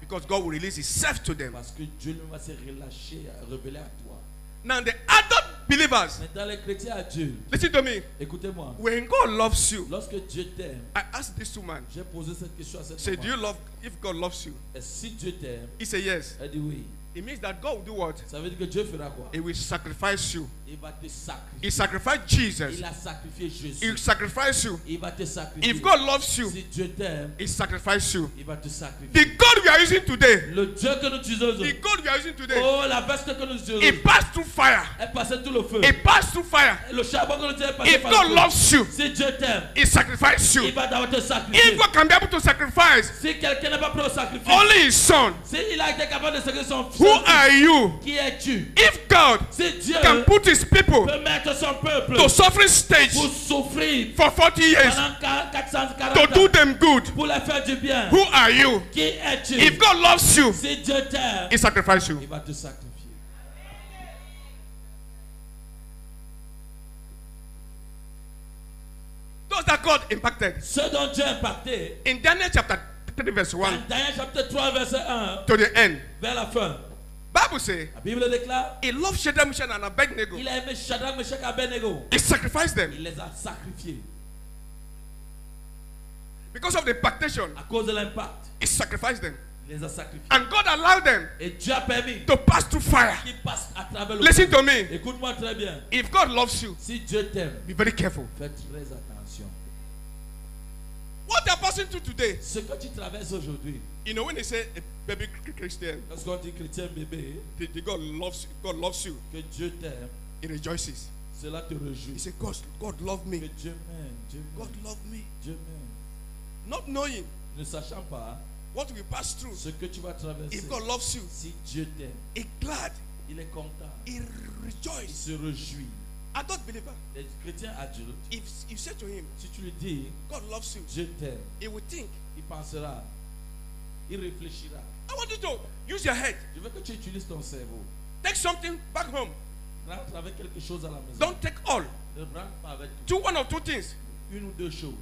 because God will release Himself to them. Parce que Dieu lui va se relâcher, révéler à toi. Now the adult believers, Maintenant, les chrétiens à Dieu, listen to me. écoutez-moi. When God loves you, Lorsque Dieu t'aime, I asked this woman, j'ai posé cette question à cette say, do you femme. love, if God loves you? Et si Dieu t'aime, He said yes. elle dit oui. It means that God will do what? Ça veut dire que Dieu fera quoi? He will sacrifice you. Il va te sacrifier. He sacrificed Jesus. Il a sacrifié Jésus. He will sacrifice you. Il va te sacrifier. If God loves you, Si Dieu t'aime, He sacrifices you. il va te sacrifier. The God we are using today, Le Dieu que nous utilisons, the God we are using today, oh, la veste que nous utilisons, He passed through fire. elle passait tout le feu. He passed through fire. Le charbon que nous utilisons est passé If par God le feu. loves you, Si Dieu t'aime, He sacrifices il you. va d'abord te sacrifier. If God can be able to sacrifice Si quelqu'un n'est pas prêt au sacrifice, only His Son, si il a été capable de sacrifier son fils, who are you? qui es-tu? If God Si Dieu can put His people peut mettre son peuple to suffering stage pour souffrir for 40 years pendant 440 to do ans, them good, pour leur faire du bien, who are you? qui es-tu? If God loves you, Si Dieu t'aime, He sacrifices you. il va te sacrifier. Those that God impacted. Ce dont Dieu a impacté, In Daniel chapter 3 verse 1 dans Daniel chapitre 3, verset 1, to the end, vers la fin, Bible says la Bible déclare, He loved Shadrach, Meshach, and Abednego. il a aimé Shadrach, Meshach et Abednego. He sacrificed them Il les a sacrifiés. because of the impactation. À cause de l'impact, He sacrificed them, il les a sacrifiés. and God allowed them Et Dieu a permis to pass through fire. qu'ils passent à travers le Listen feu. to me. Écoute-moi très bien. If God loves you, Si Dieu t'aime, be very careful. fais très attention. What they are passing through today, Ce que tu traverses aujourd'hui, you know, when they say a baby Christian, lorsqu'on dit chrétien bébé, God loves you, que Dieu t'aime, He rejoices. cela te He réjouit. said, God loved Que me. Dieu m'aime, Dieu God m'aime, loved me. Dieu m'aime. Not knowing Ne sachant pas what we pass through. ce que tu vas traverser. If God loves you, Si Dieu t'aime, He glad, il est content, He il rejoices. se réjouit. Adult believer, Les chrétiens adultes, if you say to him, si tu lui dis, God loves you, Dieu t'aime, he will think, il pensera, il réfléchira. I want you to use your head. Je veux que tu utilises ton cerveau. Take something back home. Rentre avec quelque chose à la maison. Don't take all. Ne rentre pas avec tout. Do one or two things. Une ou deux choses.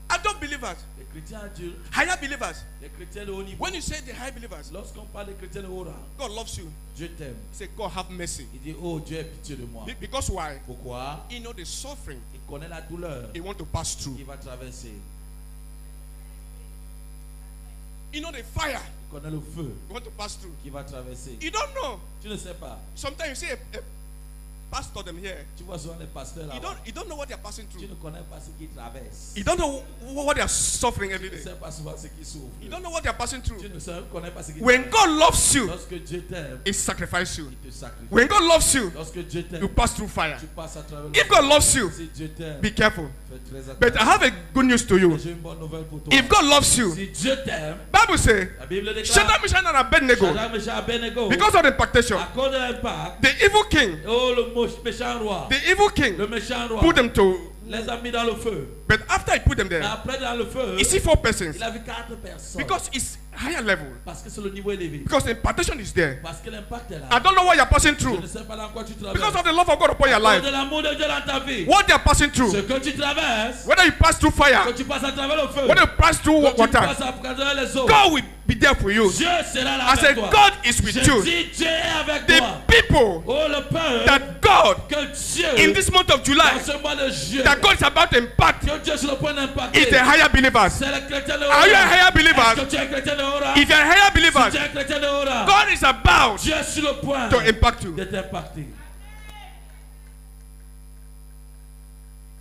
Adult believers, Les chrétiens adultes, higher believers. les chrétiens de haut niveau. When you say the high believers, Lorsqu'on parle des chrétiens de haut rang, God loves you. Dieu t'aime. Say, God have mercy. Il dit, oh Dieu, aie pitié de moi. Because why? Pourquoi? He know the suffering Il connaît la douleur he want to pass through. qu'il va traverser. He know the fire Il connaît le feu he want to pass through. qu'il va traverser. You don't know. Tu ne sais pas. Sometimes you see a pastor them here. Tu vois souvent les pasteurs là. You don't know what they are passing Tu through. ne connais pas ce qu'ils traversent. You don't know what they are suffering every Tu ne day. sais pas souvent ce qu'ils souffrent. You don't know what they are passing through. Tu ne connais pas ce qu'ils When God loves you, Lorsque Dieu t'aime, he sacrifices you. il te sacrifie. When God loves you, Lorsque Dieu t'aime, you pass through fire. tu passes à travers le If God loves you, Si Dieu t'aime, be careful. fais très attention. But I have a good news to you. J'ai une bonne nouvelle pour toi. If God loves you, Si Dieu t'aime, Bible say, la Bible déclare, Shadrach, Meshach, and Abednego, Shadrach, Meshach, Abednego, because of the impactation, à cause de l'impact, the evil king, oh le méchant roi, the evil king le méchant roi, put them to, les a mis dans le feu. but after he put them Mais there, après dans le feu, he see 4 persons. il a vu 4 personnes. Because it's higher level. Parce que c'est le niveau élevé. Because the impartation is there. Parce que l'impact est là. I don't know what you're passing Je through. ne sais pas dans quoi tu traverses. Because of the love of God upon your À cause life. de l'amour de Dieu dans ta vie. What they're passing Ce through. que tu traverses, Whether you pass through quand fire, tu passes à travers le feu, whether you pass through quand tu water, passes à travers les eaux, God will be there for you. Dieu sera là I avec said, toi. God is with Je you. dis Dieu est avec The toi. people Oh le peuple, that God, que Dieu, in this month of dans July, ce mois de juillet, that God is about to impact, que Dieu est sur le point d'impacter, is the higher believers. c'est le chrétien de Are you a Hora. higher Est-ce que believer? tu es un chrétien de Hora? If you're a higher Si tu believer, es un chrétien de Hora, God is about Dieu est sur le point to impact you. de t'impacter.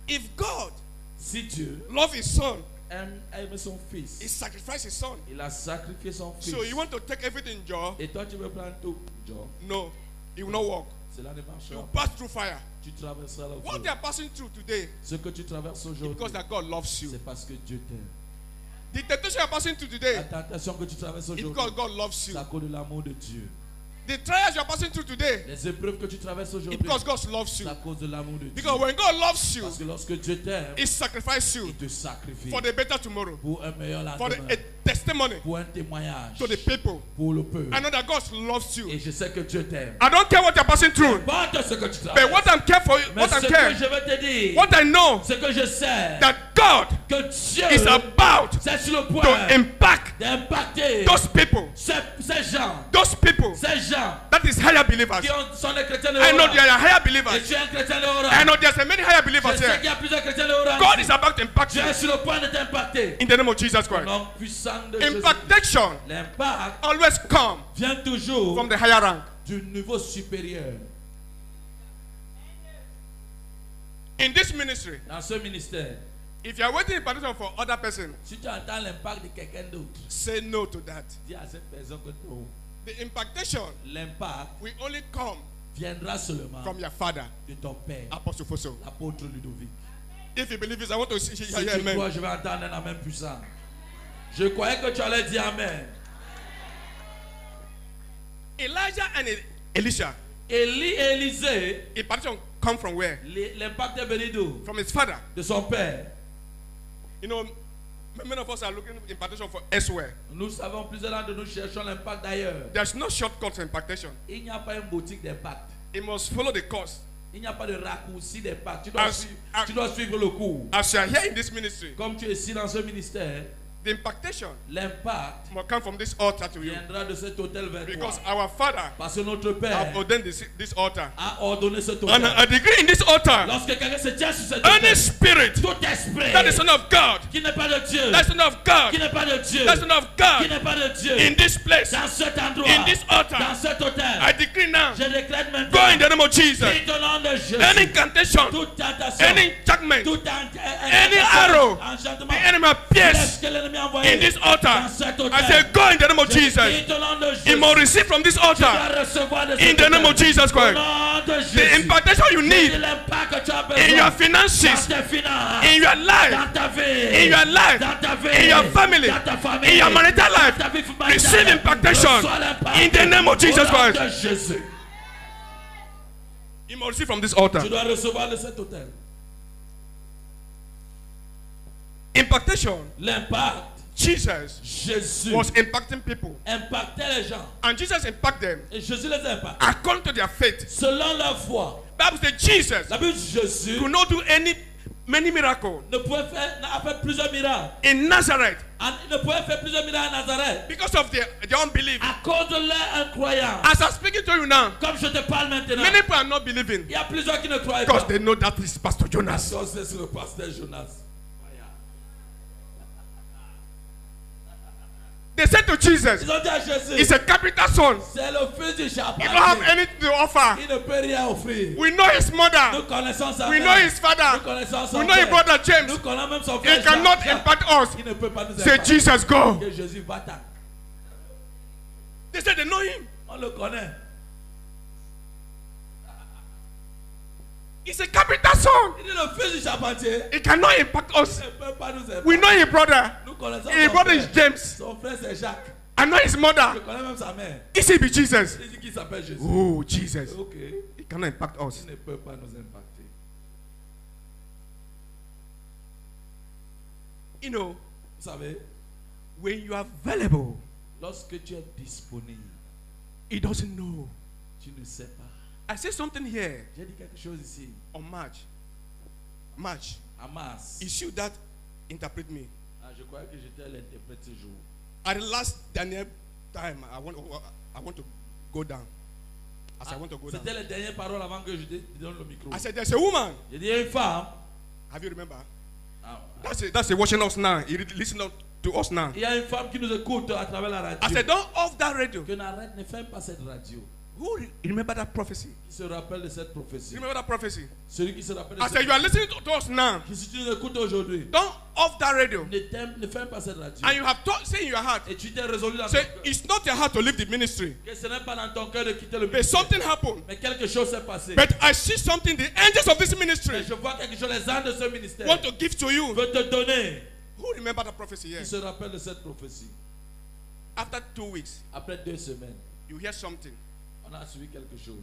If God Si Dieu loves his son, aime son fils, he sacrificed his son. il a sacrifié son fils. So you want to take everything, Joe? Et toi tu veux prendre tout, Joe. No, it will not work. Cela ne marchera You pas. pass through fire. Tu traverseras le What feu. they are passing through today Ce que tu traverses is aujourd'hui, because that God loves you. c'est parce que Dieu t'aime. The temptation you are passing through La today tentation que tu traverses is aujourd'hui, because God loves c'est you. à cause de l'amour de Dieu. The trials you are passing through today Les épreuves que tu traverses is aujourd'hui, because God loves c'est you. à cause de l'amour de Dieu. Because when God loves you, Parce que lorsque Dieu t'aime, He sacrifices you il te sacrifie for the better tomorrow, pour un meilleur for lendemain, a testimony pour un témoignage, to the people. pour le peuple. I know that God loves you. Et je sais que Dieu t'aime. I don't care what you're passing through, Importe ce que tu but traverses. what I'm care for, Mais what ce I'm que care, je veux te dire, what I know, ce que je sais, that God que Dieu is about c'est sur le to point impact d'impacter those people, ces gens, that is higher believers. qui sont des chrétiens de I know Hora. they are higher Et believers. tu es un chrétien de Hora. I know there's many higher Je believers sais here. qu'il y a plusieurs chrétiens de Hora. God is about to impact Dieu you est sur le point de t'impacter. in the name of Jesus Au Christ. nom puissant de Jésus. Impactation L'impact always come vient toujours from the higher rank. du niveau supérieur. In this ministry, Dans ce ministère, if you are waiting impartation for other person, si tu entends l'impact de quelqu'un d'autre, say no to that. dis à cette personne que non. The impactation L'impact will only come viendra seulement from your father, de ton père, Apostle Foso. l'apôtre Ludovic. If you believe this, I want to see Si hear tu amen. crois, je vais entendre un amen puissant. Je croyais que tu allais dire amen. Elijah and Elisha, Élie et Élisée, impartation come from where? l'impact est venu d'où? From his father. De son père. You know, many of us are looking impartation for elsewhere. Nous savons, plusieurs de nous cherchons l'impact d'ailleurs. There's no shortcut to impartation. Il n'y a pas une boutique d'impact. It must follow the course. Il n'y a pas de raccourci d'impact. As- Tu dois suivre le cours. As you are here in this ministry, Comme tu es ici dans ce ministère, the impactation l'impact must come from this altar to you. viendra de cet hôtel vers toi. Because our Father Parce que notre Père have ordained this altar. a ordonné cet And hôtel. a degree in this altar, Lorsque quelqu'un se tient sur cet any hôtel, spirit tout esprit that is son of God, qui n'est pas de Dieu, that's son of God, qui n'est pas de Dieu, that's son of qui God, n'est pas de Dieu, in this place, dans cet endroit, in this altar, dans cet hôtel, I decree now, je déclare go maintenant, in the name of Jesus. prie au nom de Jésus, Any incantation, toute tentation, any enchantment, tout any arrow, enchantement, the enemy appears que l'ennemi a envoyé in this altar. dans cet hôtel, I say, go in the name of je Jesus. prie au nom de He Jésus, must receive from this tu dois altar recevoir de in cet the name of hôtel. Jesus Au Christ. nom de The Jésus, impartation you c'est need l'impact que tu as in besoin your dans finances, tes finances, in your life, dans ta vie, in your life, dans ta vie, in your family, dans ta famille, in your marital dans life. ta vie maritale. Receive impactation Reçois l'impact in the name of Jesus au nom Christ. de Jésus. You must receive from this altar. Tu dois recevoir de cet hôtel. Impactation L'impact Jesus Jésus was impacting people. impactait les gens. And Jesus impacted them Et Jésus les impacte. according to their faith. Selon leur foi. Bible says Jesus La Bible dit Jésus could not do many miracles n'a fait plusieurs miracles. in Nazareth Il ne pouvait faire plusieurs miracles à Nazareth. because of their unbelief. À cause de leur incroyance. As I'm speaking to you now, Comme je te parle maintenant. many people are not believing Il y a plusieurs qui ne croient because pas. they know that is Pastor Jonas. Parce que c'est le pasteur Jonas. They said to Jesus, Ils ont dit à Jésus, he's a carpenter's son. c'est le fils du You charpentier. don't have anything to offer. Il ne peut rien offrir. We know his Nous mother. connaissons sa We know mère. his father. Nous connaissons son We know his père. brother James. Nous connaissons même son He frère cannot Jacques. impact us. Il ne peut pas nous Say, impacter. Jesus, go. Que Jésus va-t'en. They said they know him. On le connaît. He's a carpenter's son. Il est le fils du charpentier. He cannot impact us. Il ne peut pas nous impacter. We know his brother. Nous connaissons His son brother is frère. James. Son frère c'est Jacques. I know his Je mother. connais même sa mère. Is it be Jesus? Il dit qu'il s'appelle Jésus. Oh, Jesus. Ok. He cannot impact us. Il ne peut pas nous impacter. You know, Vous savez, when you are available, lorsque tu es disponible, he doesn't know. tu ne sais pas. I said something here J'ai dit quelque chose ici. on March. March. Hamas. It's you that interpret me. Ah, je croyais que j'étais l'interprète ce jour. At the last Daniel time, I want to go down. As I want to go down. C'était les dernières paroles avant que je te donne le micro. I said, there's a woman. J'ai dit, il y a une femme. Have you remember? Ah, That's a watching us now. He listen to us now. il y a une femme qui nous écoute à travers la radio. I said, don't off that radio. Que n'arrête, ne ferme pas cette radio. Who remember that prophecy? Qui se rappelle de cette prophétie? You remember that prophecy? Celui qui se rappelle de I said, you are listening to us now. Si tu nous écoutes aujourd'hui, Don't off that radio. ne ferme pas cette radio. And you have thought, say in your heart, Et tu t'es résolu dans ton say, cœur it's not your heart to leave the ministry. que ce n'est pas dans ton cœur de quitter le But ministère. something happened. Mais quelque chose s'est passé. But I see something, the angels of this ministry Et je vois quelque chose, les âmes de ce ministère want to give to you. veulent te donner. Who remember that prophecy here? Qui se rappelle de cette prophétie? After 2 weeks, Après 2 semaines, you hear something. on a suivi quelque chose.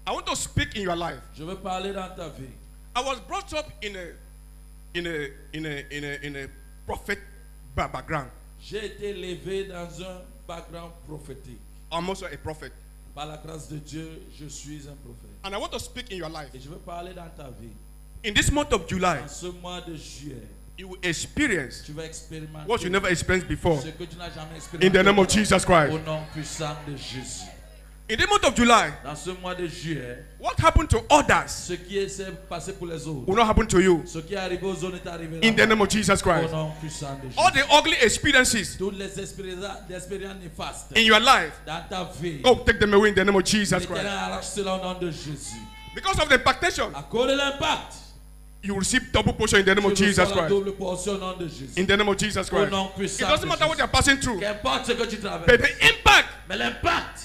I want to speak in your life. Je veux parler dans ta vie. I was brought up in a prophet background. J'ai été élevé dans un background prophétique. I'm also a prophet. Par la grâce de Dieu, je suis un prophète. And I want to speak in your life. Et je veux parler dans ta vie. In this month of July, En ce mois de juillet, you will experience tu vas expérimenter what you never experienced before. ce que tu n'as jamais In expérimenté. the name of Jesus Au Christ. nom puissant de Jésus. In the month of July, Dans ce mois de juillet, what happened to others ce qui s'est passé pour les autres, will not happen to you. ce qui est arrivé aux autres est arrivé In the là-bas. name of Jesus Au Christ. nom puissant de Jésus. All the ugly experiences Toutes les expériences néfastes in your life, dans ta vie, oh, take them away in the name of Jesus l'Éternel Christ. arrache cela au nom de Jésus. Because of the impactation, À cause de l'impact, you will receive double portion in the name of tu Jesus reçois la Christ. double portion au nom de Jésus. In the name of Jesus Au Christ. nom It puissant doesn't de matter what Jésus. you're passing through, Qu'importe ce que tu but traverses, the impact, mais l'impact,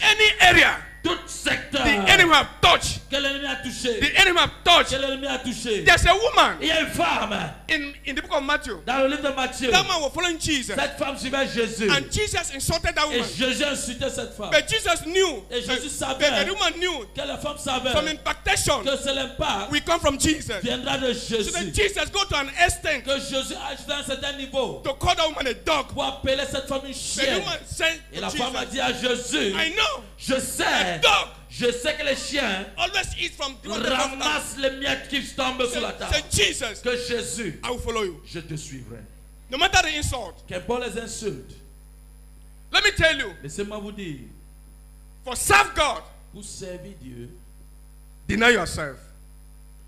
any area tout secteur the enemy have touched, que l'ennemi a touché, the enemy have touched. que l'ennemi a touché. There's a woman Il y a une femme in the book of Matthew. dans le livre de Matthieu. That man was following Jesus, Cette femme suivait Jésus. and Jesus insulted that Et woman. Jésus insultait cette femme. But Jesus knew, Et Jésus the savait woman knew que la femme savait from impactation que c'est l'impact we come from Jesus. viendra de So then Jésus. Jesus go to an extent Que Jésus a ajouté à un certain niveau to call that woman a dog. pour appeler cette femme une The chienne. woman said Et to la femme a Jesus, dit à Jésus, I know je a sais, dog que les chiens always eat from the one that comes down. ramassent les miettes qui tombent sur la table. Say, Jesus, Que Jésus, I will follow you. je te suivrai. No matter the insult. Qu'importe les insultes, Let me tell you, laissez-moi vous dire, for serve God, pour servir Dieu, deny yourself.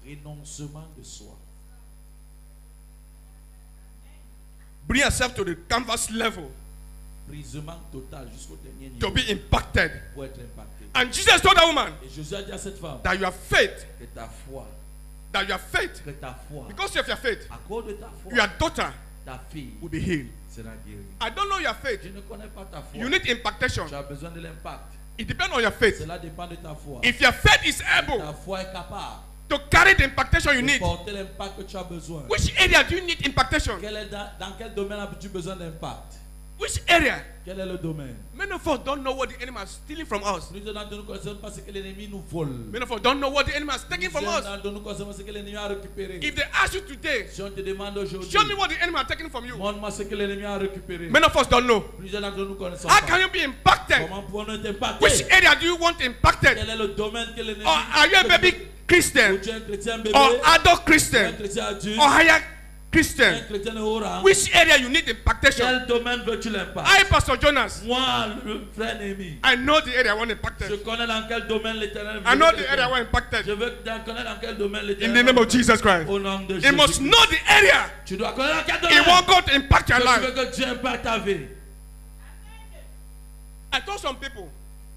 renoncement de soi. Bring yourself to the canvas level Brisement total jusqu'au dernier to niveau be impacted. pour être impacté. And Jesus told that woman Et Jésus a dit à cette femme that your faith, que ta foi, because of your faith, à cause de ta foi, your daughter ta fille will be healed. sera guérie. I don't know your faith. Je ne connais pas ta foi. You need impactation. Tu as besoin de l'impact. It depends on your faith. Cela dépend de ta foi. If your faith is Ta able foi est capable to carry the impactation you de need, porter l'impact que tu as besoin. which area do you need impactation? Dans quel domaine as-tu besoin d'impact? Which area? Quel est le domaine? Many of us don't know what the enemy is stealing from us. Plusieurs d'entre nous ne connaissons pas ce que l'ennemi nous vole. Many of us don't know what the enemy is taking from Plusieurs us. d'entre nous ne connaissons pas ce que l'ennemi a récupéré. If they ask you today, Si on te demande aujourd'hui, show me what the enemy is taking from you. montre-moi ce que l'ennemi a récupéré. Many of us don't know. Plusieurs d'entre nous ne connaissons How pas. can you be impacted? Comment pouvons-nous être impactés? Which area do you want impacted? Quel est le domaine que l'ennemi Or are you a baby Ou Christian? tu es un chrétien bébé? Or adult Un Christian? chrétien adulte? Or higher Un Christian? chrétien de haut rang? Which area you need impactation? Quel domaine veux-tu l'impact? I, Pastor Jonas, Moi, le frère Némi, I know the area I want je impacted. connais dans quel domaine l'éternel veut I know the quelqu'un. area I want Je impacted. veux connaître dans quel domaine In l'éternel the name veut of Jesus Christ. Au nom de You Jésus. must know the area Tu dois connaître dans quel you domaine want God to impact your que tu life. veux que Dieu impacte ta vie. I told some people,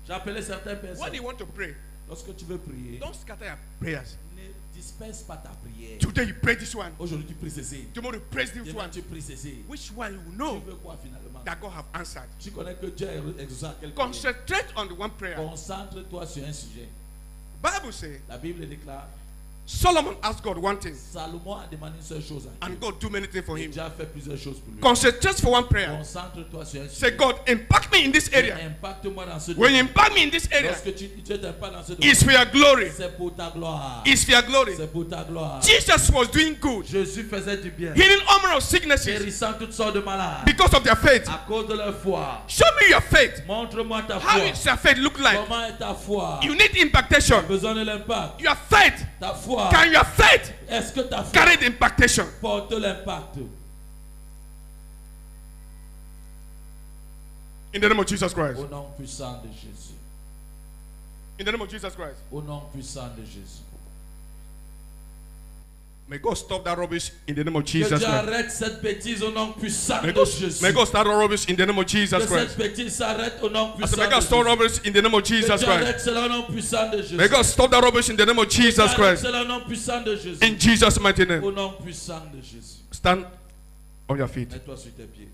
J'ai appelé certaines when personnes. you want to pray, Lorsque tu veux prier, don't scatter your prayers. ne disperse pas ta prière. Today you pray this one. Aujourd'hui, tu pries ceci. Tomorrow you pray this Demain, one. tu pries ceci. Which one you Tu know veux quoi finalement? that God have answered? Tu connais que Dieu a exaucé à quelqu'un. Concentrate on the one prayer. Concentre-toi sur un sujet. Bible says La Bible déclare, Solomon asked God one thing, Salomon a demandé une seule chose à and Dieu. God do many things for Et him. Dieu a fait plusieurs choses pour lui. Concentrate for one prayer. Concentre-toi sur un Say, sujet. God, impact me in this area. Impacte-moi dans ce When you domaine. impact me in this area, Lorsque tu t'impactes dans ce domaine, it's for your glory. c'est pour ta gloire. It's for your glory. C'est pour ta gloire. Jesus was doing good, Jésus faisait du bien, healing all manner of sicknesses guérissant toutes sortes de malades. because of their faith. À cause de leur foi. Show me your faith. Montre-moi ta How foi. does your faith look like? Comment est ta foi? You need impactation. Besoin de l'impact. Your faith, Ta foi. can your faith Est-ce que ta foi carry the impactation? porte l'impact? In the name of Jesus Christ. Au nom puissant de Jésus. In the name of Jesus Christ. Au nom puissant de Jésus. May God stop that rubbish in the name of Que Jesus Dieu Christ. arrête cette bêtise au nom puissant May de God, Jésus. may God stop that rubbish in the name of Jesus Que Christ. cette bêtise s'arrête au nom I puissant said, may de God stop Jésus. rubbish in the name of Que Jesus Dieu Christ. arrête cela au nom puissant de Jésus. May God stop that rubbish in the name of Jesus Arrête Christ. cela au nom puissant de Jésus. In Jesus' mighty name. Au nom puissant de Jésus. Stand on your feet. Mets-toi sur tes pieds.